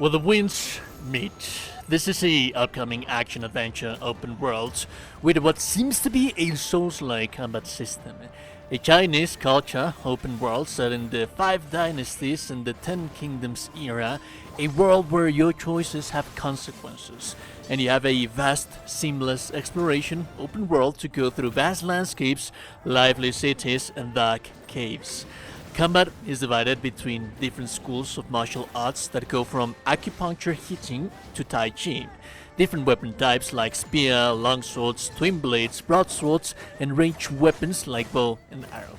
Where the winds meet. This is a upcoming action-adventure open world with what seems to be a Souls-like combat system. A Chinese culture open world set in the 5 dynasties and the 10 kingdoms era, a world where your choices have consequences, and you have a vast, seamless exploration open world to go through vast landscapes, lively cities, and dark caves. Combat is divided between different schools of martial arts that go from acupuncture hitting to tai chi. Different weapon types like spear, longswords, twin blades, broadswords, and ranged weapons like bow and arrow.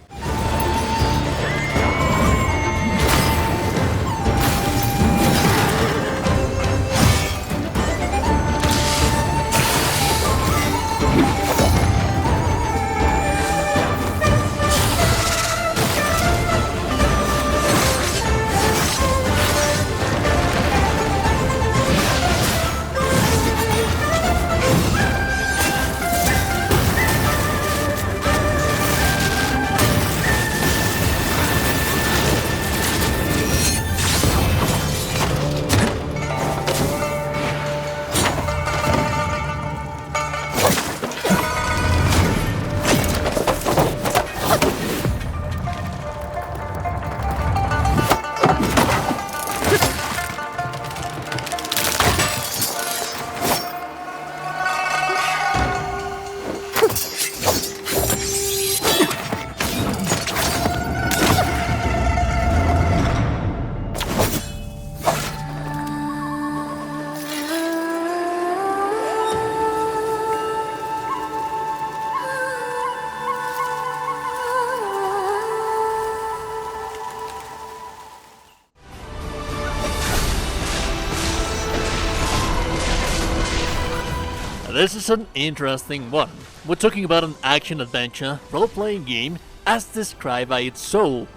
This is an interesting one. We're talking about an action-adventure role-playing game as described by its sole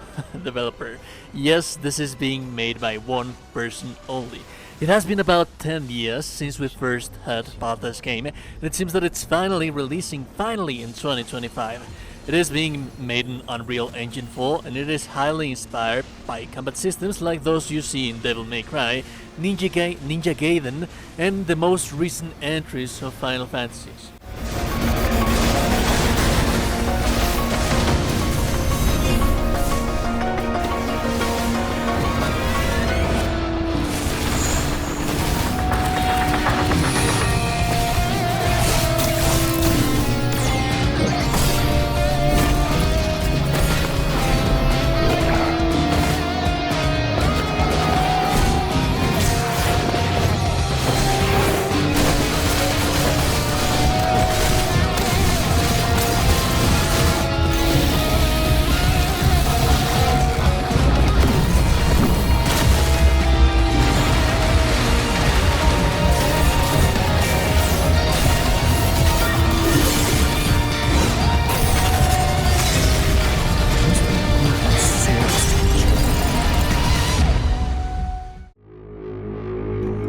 developer. Yes, this is being made by one person only. It has been about 10 years since we first heard about this game, and it seems that it's releasing in 2025. It is being made in Unreal Engine 4, and it is highly inspired by combat systems like those you see in Devil May Cry, Ninja Gaiden, and the most recent entries of Final Fantasies.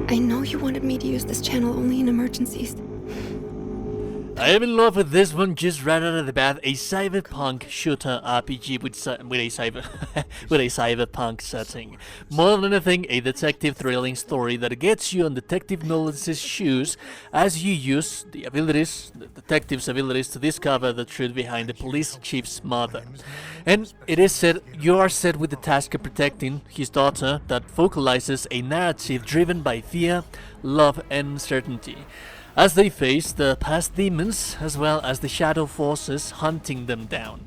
I know you wanted me to use this channel only in emergencies. I am in love with this one just right out of the bat, a cyberpunk shooter RPG with a cyberpunk setting. More than anything, a detective thrilling story that gets you on Detective Nolens's shoes as you use the detective's abilities to discover the truth behind the police chief's murder. And it is said you are set with the task of protecting his daughter that focalizes a narrative driven by fear, love, and uncertainty, as they face the past demons as well as the shadow forces hunting them down.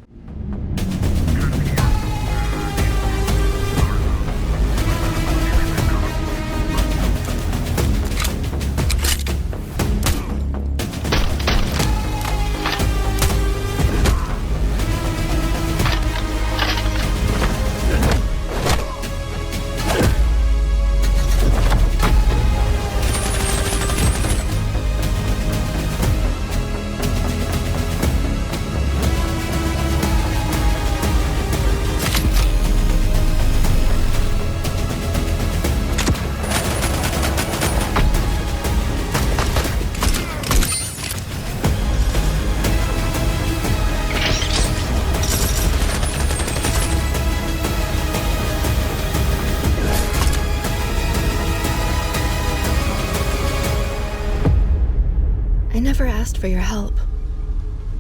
never asked for your help.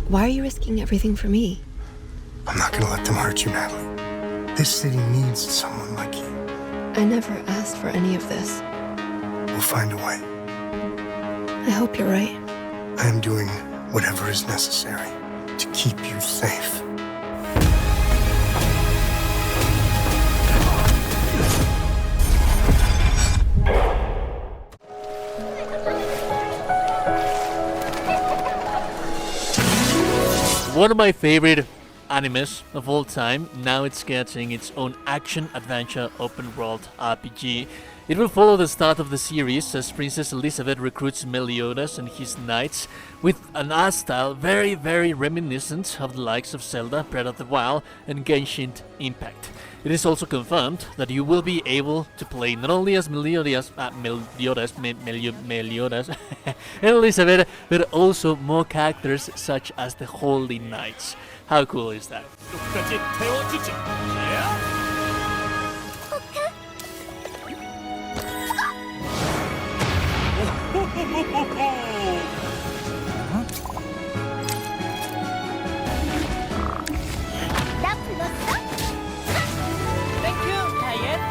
Why are you risking everything for me? I'm not gonna let them hurt you, Natalie. This city needs someone like you. I never asked for any of this. We'll find a way. I hope you're right. I am doing whatever is necessary to keep you safe. One of my favorite animes of all time. Now it's getting its own action-adventure open-world RPG. It will follow the start of the series as Princess Elizabeth recruits Meliodas and his knights with an art style very, very reminiscent of the likes of Zelda, Breath of the Wild and Genshin Impact. It is also confirmed that you will be able to play not only as Meliodas and Elizabeth, but also more characters such as the Holy Knights. How cool is that? Thank you, Diane.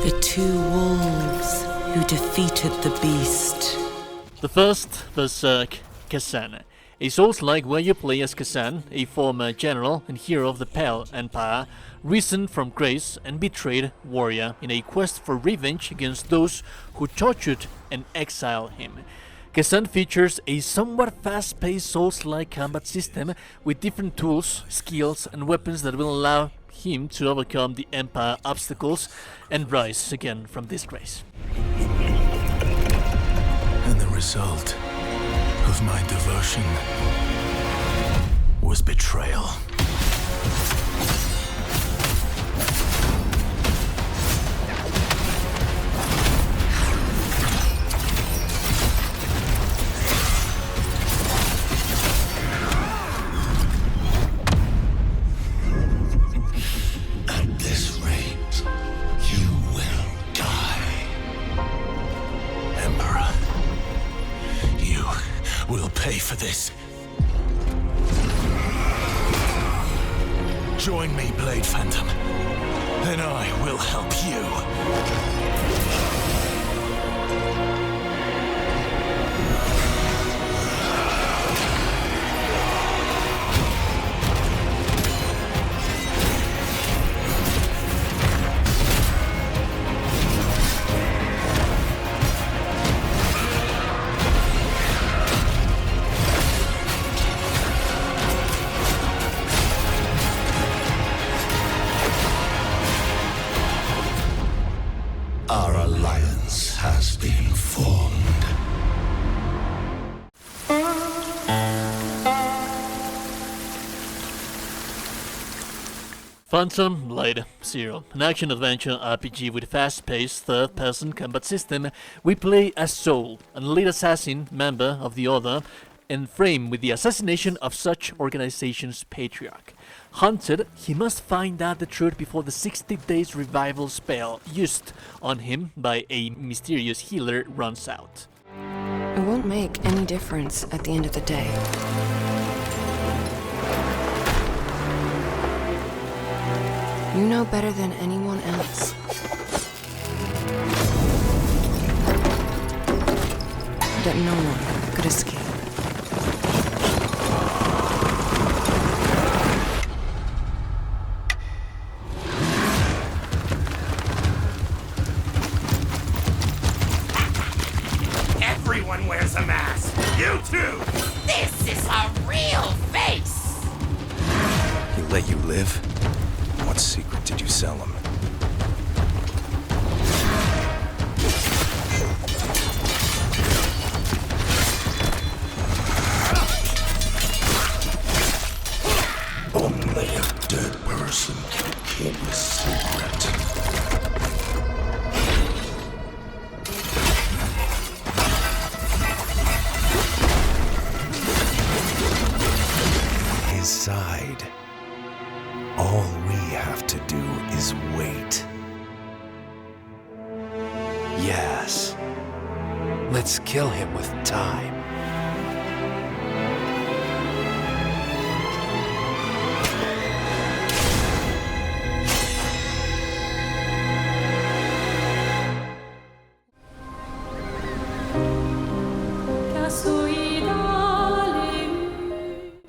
The two wolves who defeated the beast. The first, Berserk, Khazan. A Souls-like where you play as Khazan, a former general and hero of the Pale Empire, risen from grace and betrayed warrior in a quest for revenge against those who tortured and exiled him. Khazan features a somewhat fast-paced Souls-like combat system with different tools, skills and weapons that will allow him to overcome the Empire obstacles and rise again from disgrace. And the result of my devotion was betrayal. At this rate, you will die. Emperor, you will pay for this. Join me, Blade Phantom, and I will help you. Our alliance has been formed. Phantom Blade Zero, an action-adventure RPG with a fast-paced third-person combat system. We play as Soul, an elite assassin member of the Order, and framed with the assassination of such organization's patriarch. Hunted, he must find out the truth before the 60 days revival spell used on him by a mysterious healer runs out. It won't make any difference at the end of the day. You know better than anyone else that no one could escape. Everyone wears a mask. You too. This is a real face. He let you live? What secret did you sell him? Only a dead person can keep a secret. Let's kill him with time.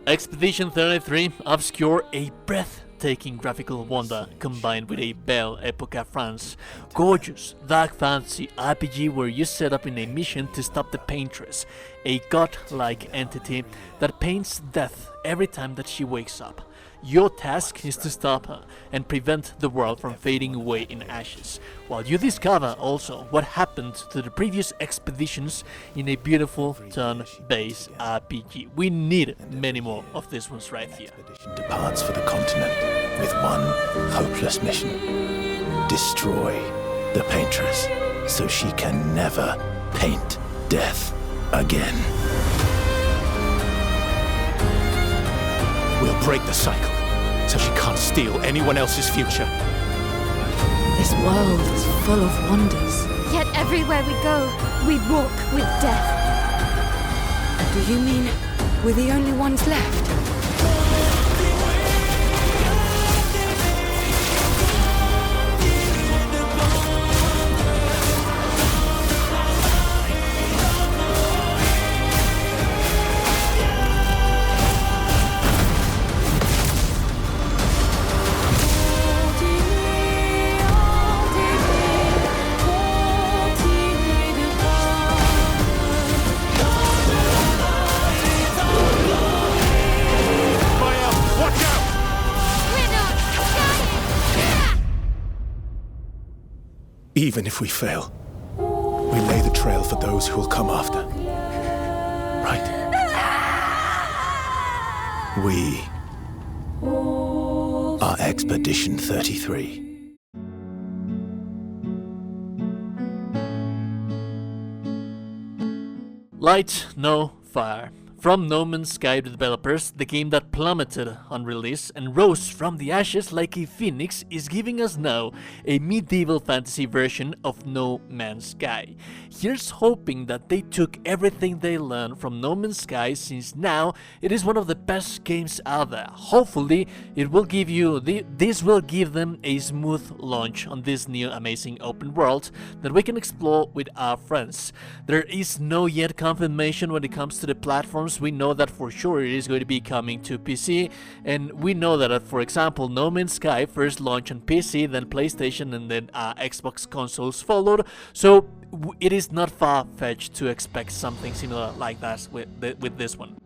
Expedition 33, Obscur, a breathtaking graphical wonder combined with a Belle Epoque France. Gorgeous, dark fantasy RPG where you set up in a mission to stop the Paintress, a god-like entity that paints death every time that she wakes up. Your task is to stop her and prevent the world from fading away in ashes, while you discover also what happened to the previous expeditions in a beautiful turn-based RPG. We need many more of these ones right here. Departs for the continent with one hopeless mission. Destroy the Paintress so she can never paint death again. We'll break the cycle, so she can't steal anyone else's future. This world is full of wonders. Yet everywhere we go, we walk with death. Do you mean we're the only ones left? Even if we fail, we lay the trail for those who will come after. Right? We are Expedition 33. Light, no fire. From No Man's Sky developers, the game that plummeted on release and rose from the ashes like a phoenix is giving us now a medieval fantasy version of No Man's Sky. Here's hoping that they took everything they learned from No Man's Sky, since now it is one of the best games out there. Hopefully it will give you this will give them a smooth launch on this new amazing open world that we can explore with our friends. There is no yet confirmation when it comes to the platforms. We know that for sure it is going to be coming to PC, and we know that, for example, No Man's Sky first launched on PC, then PlayStation, and then Xbox consoles followed, so it is not far-fetched to expect something similar like that with this one.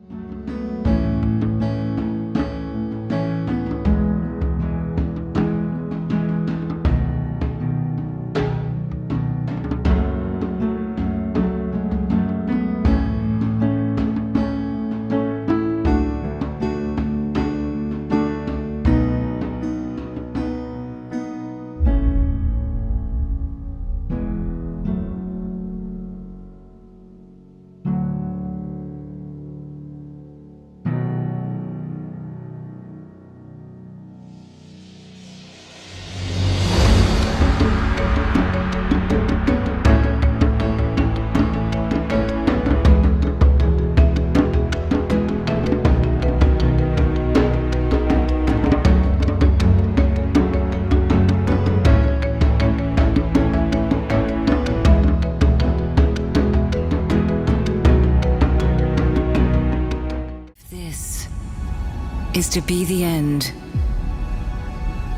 Is to be the end,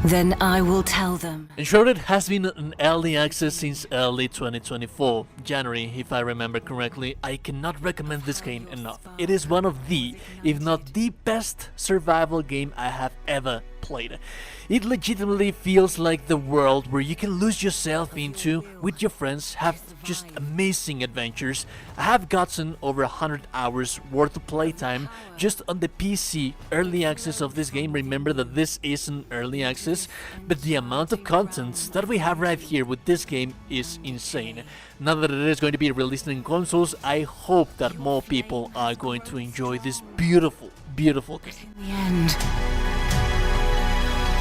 then I will tell them. Enshrouded has been in early access since early 2024, January if I remember correctly. I cannot recommend this game enough. It is one of the, if not the best survival game I have ever played. It legitimately feels like the world where you can lose yourself into with your friends, have just amazing adventures. I have gotten over 100 hours worth of playtime just on the PC early access of this game. Remember that this is an early access, but the amount of content that we have right here with this game is insane. Now that it is going to be released in consoles, I hope that more people are going to enjoy this beautiful, beautiful game. In the end,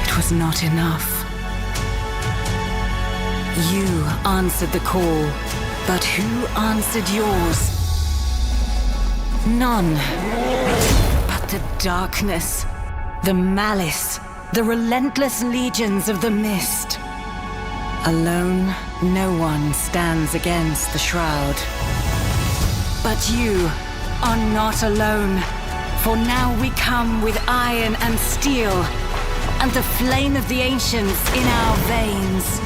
it was not enough. You answered the call. But who answered yours? None. But the darkness, the malice, the relentless legions of the mist. Alone, no one stands against the shroud. But you are not alone, for now we come with iron and steel, and the flame of the ancients in our veins.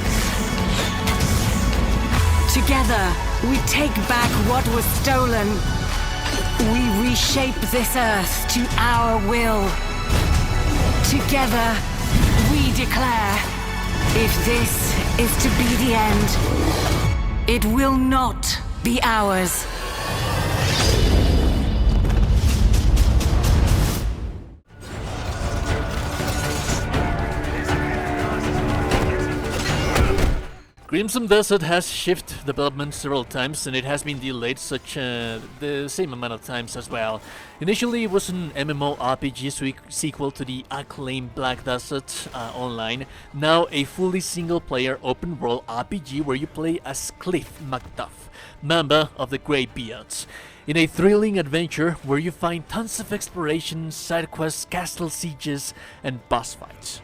Together, we take back what was stolen. We reshape this earth to our will. Together, we declare, if this is to be the end, it will not be ours. Crimson Desert has shifted development several times, and it has been delayed the same amount of times as well. Initially, it was an MMORPG sequel to the acclaimed Black Desert Online. Now, a fully single-player open-world RPG where you play as Cliff Macduff, member of the Greybeards, in a thrilling adventure where you find tons of exploration, side quests, castle sieges, and boss fights.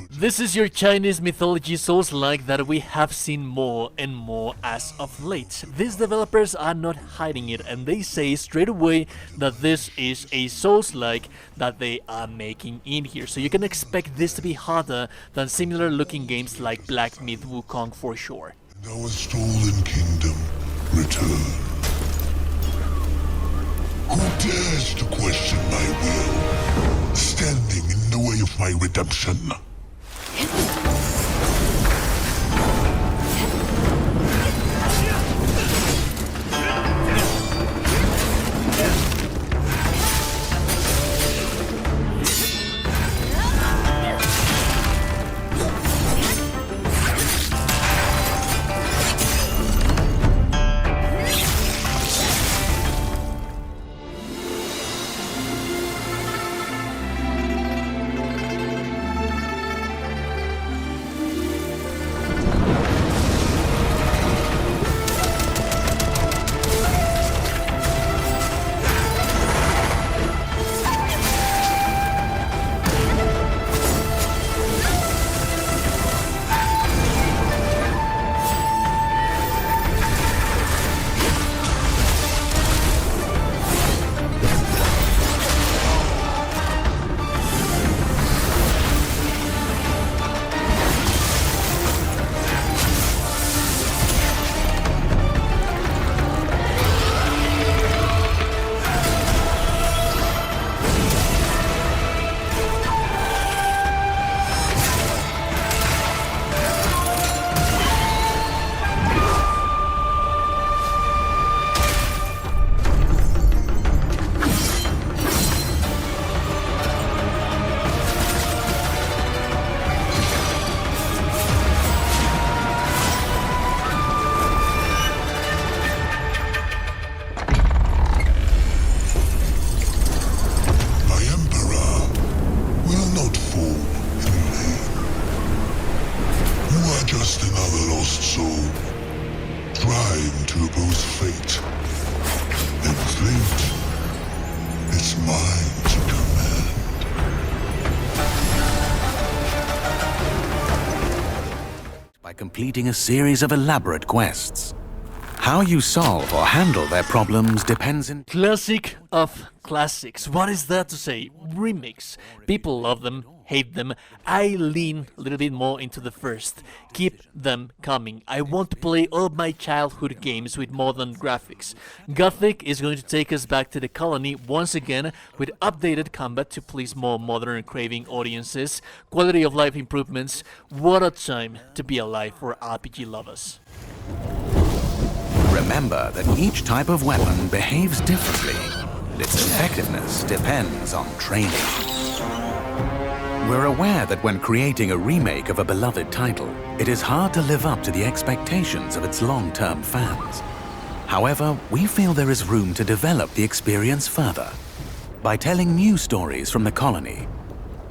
This is your Chinese mythology Souls-like that we have seen more and more as of late. These developers are not hiding it, and they say straight away that this is a Souls-like that they are making in here. So you can expect this to be harder than similar looking games like Black Myth Wukong for sure. And our stolen kingdom return. Who dares to question my will, standing in the way of my redemption? lost soul, trying to oppose fate. And fate is mine to command. By completing a series of elaborate quests. How you solve or handle their problems depends in... Classic of classics. What is that to say? Remakes. People love them, hate them. I lean a little bit more into the first. Keep them coming. I want to play all my childhood games with modern graphics. Gothic is going to take us back to the colony once again with updated combat to please more modern craving audiences, quality of life improvements. What a time to be alive for RPG lovers. Remember that each type of weapon behaves differently, and its effectiveness depends on training. We're aware that when creating a remake of a beloved title, it is hard to live up to the expectations of its long-term fans. However, we feel there is room to develop the experience further by telling new stories from the colony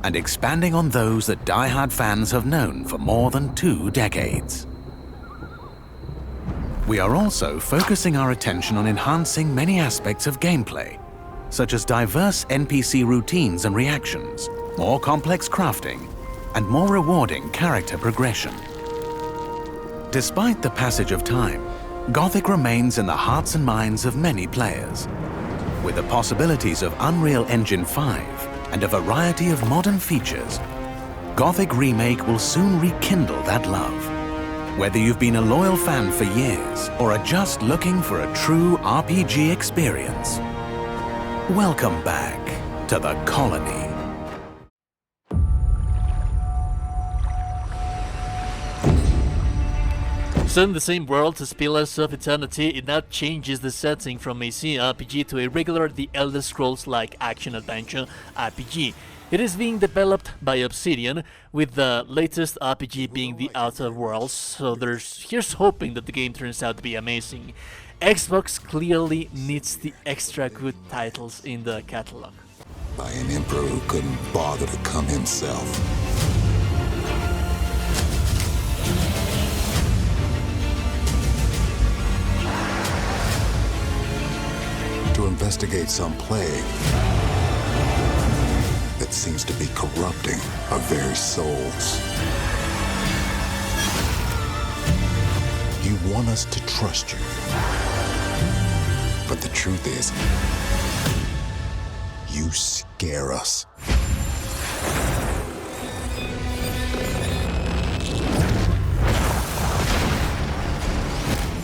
and expanding on those that die-hard fans have known for more than 2 decades. We are also focusing our attention on enhancing many aspects of gameplay, such as diverse NPC routines and reactions, more complex crafting, and more rewarding character progression. Despite the passage of time, Gothic remains in the hearts and minds of many players. With the possibilities of Unreal Engine 5 and a variety of modern features, Gothic Remake will soon rekindle that love. Whether you've been a loyal fan for years or are just looking for a true RPG experience, welcome back to the colony. So in the same world as Pillars of Eternity, it now changes the setting from a CRPG to a regular The Elder Scrolls-like action-adventure RPG. It is being developed by Obsidian, with the latest RPG being The Outer Worlds, so here's hoping that the game turns out to be amazing. Xbox clearly needs the extra good titles in the catalog. By an emperor who couldn't bother to come himself. To investigate some plague that seems to be corrupting our very souls. You want us to trust you. But the truth is, you scare us.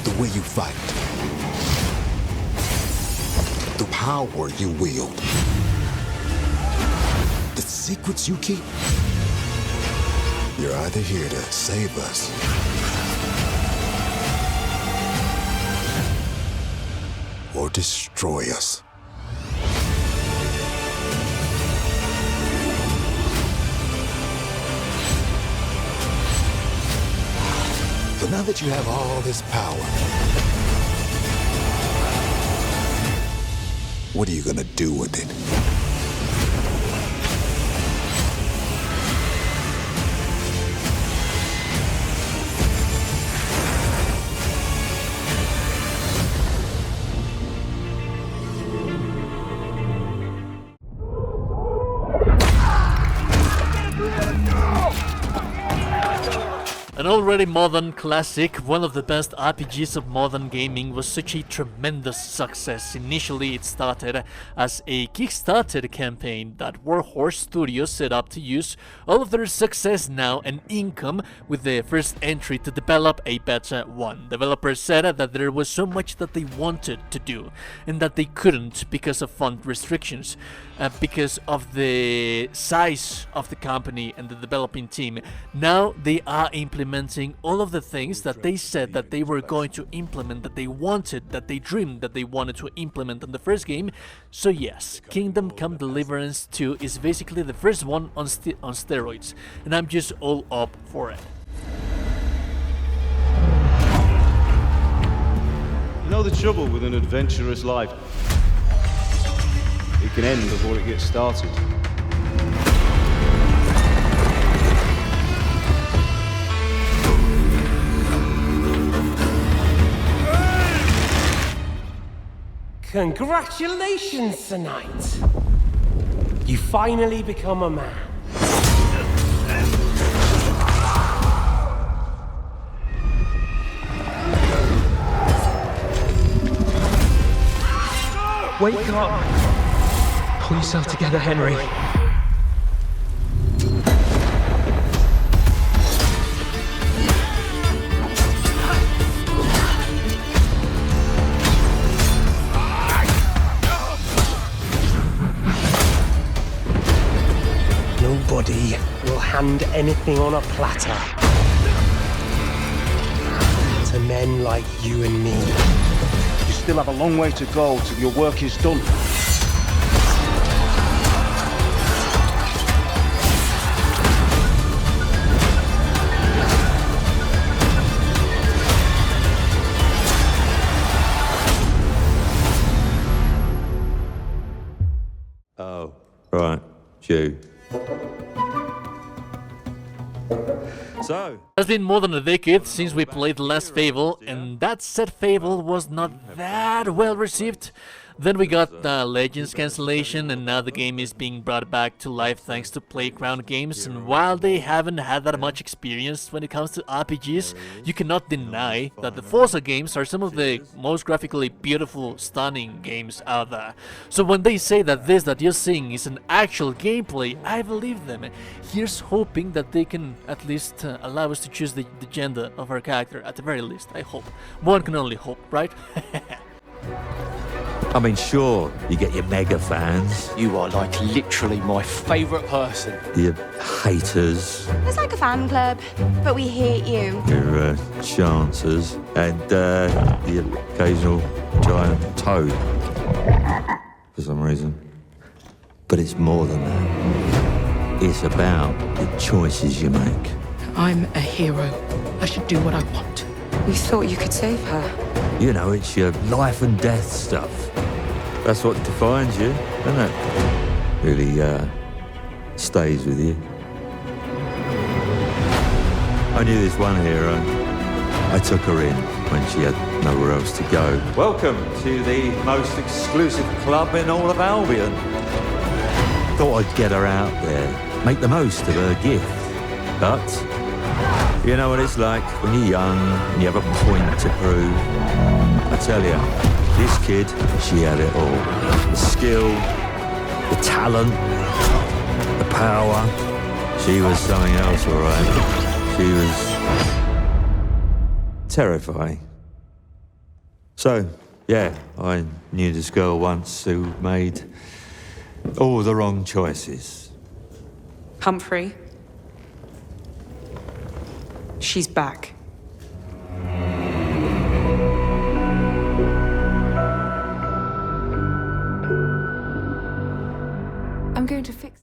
The way you fight. The power you wield. The secrets you keep. You're either here to save us or destroy us. So now that you have all this power, what are you gonna do with it? An already modern classic, one of the best RPGs of modern gaming, was such a tremendous success. Initially it started as a Kickstarter campaign that Warhorse Studios set up to use all of their success now and income with the first entry to develop a beta 1. Developers said that there was so much that they wanted to do and that they couldn't because of fund restrictions, because of the size of the company and the developing team. Now they are implementing all of the things that they said that they were going to implement, that they wanted, that they dreamed that they wanted to implement in the first game. So yes, Kingdom Come Deliverance 2 is basically the first one on steroids, and I'm just all up for it. You know the trouble with an adventurous life? It can end before it gets started. Congratulations, tonight. You finally become a man. Wake up! Pull yourself together, Henry. Nobody will hand anything on a platter to men like you and me. You still have a long way to go till your work is done. Oh, right. You. So, it's been more than a decade since we played the last Fable, and that said Fable was not that well received. Then we got Legends cancellation, and now the game is being brought back to life thanks to Playground Games. And while they haven't had that much experience when it comes to RPGs, you cannot deny that the Forza games are some of the most graphically beautiful, stunning games out there. So when they say that this that you're seeing is an actual gameplay, I believe them. Here's hoping that they can at least allow us to choose the gender of our character, at the very least, I hope. One can only hope, right? I mean, sure, you get your mega fans. You are like literally my favourite person. Your haters. It's like a fan club, but we hate you. Your chancers. And the occasional giant toad. For some reason. But it's more than that. It's about the choices you make. I'm a hero. I should do what I want. You thought you could save her? You know, it's your life and death stuff. That's what defines you, doesn't it? Really, stays with you. I knew this one hero. I took her in when she had nowhere else to go. Welcome to the most exclusive club in all of Albion. Thought I'd get her out there, make the most of her gift. But you know what it's like when you're young and you have a point to prove. I tell you, this kid, she had it all. The skill, the talent, the power. She was something else, all right. She was terrifying. So, yeah, I knew this girl once who made all the wrong choices. Humphrey. She's back. I'm going to fix...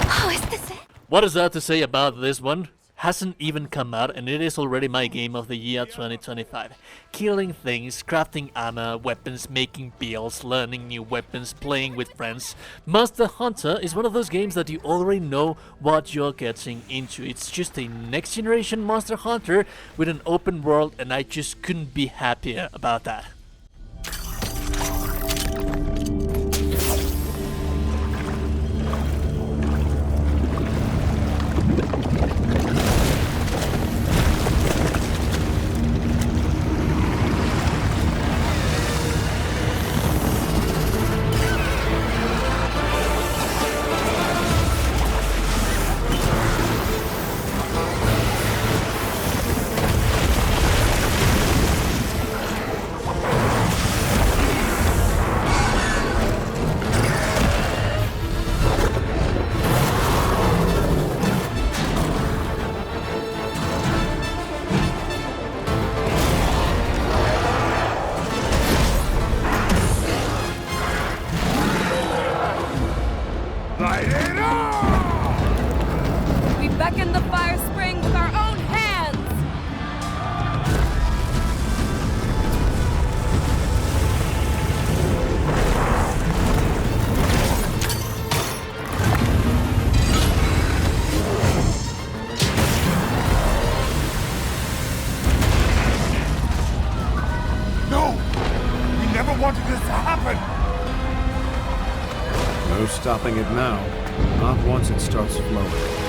Oh, is this it? What is there to say about this one? Hasn't even come out, and it is already my game of the year 2025. Killing things, crafting armor, weapons, making builds, learning new weapons, playing with friends. Monster Hunter is one of those games that you already know what you're getting into. It's just a next generation Monster Hunter with an open world, and I just couldn't be happier about that. We beckon the fire spring with our own hands! No stopping it now. Not once it starts flowing.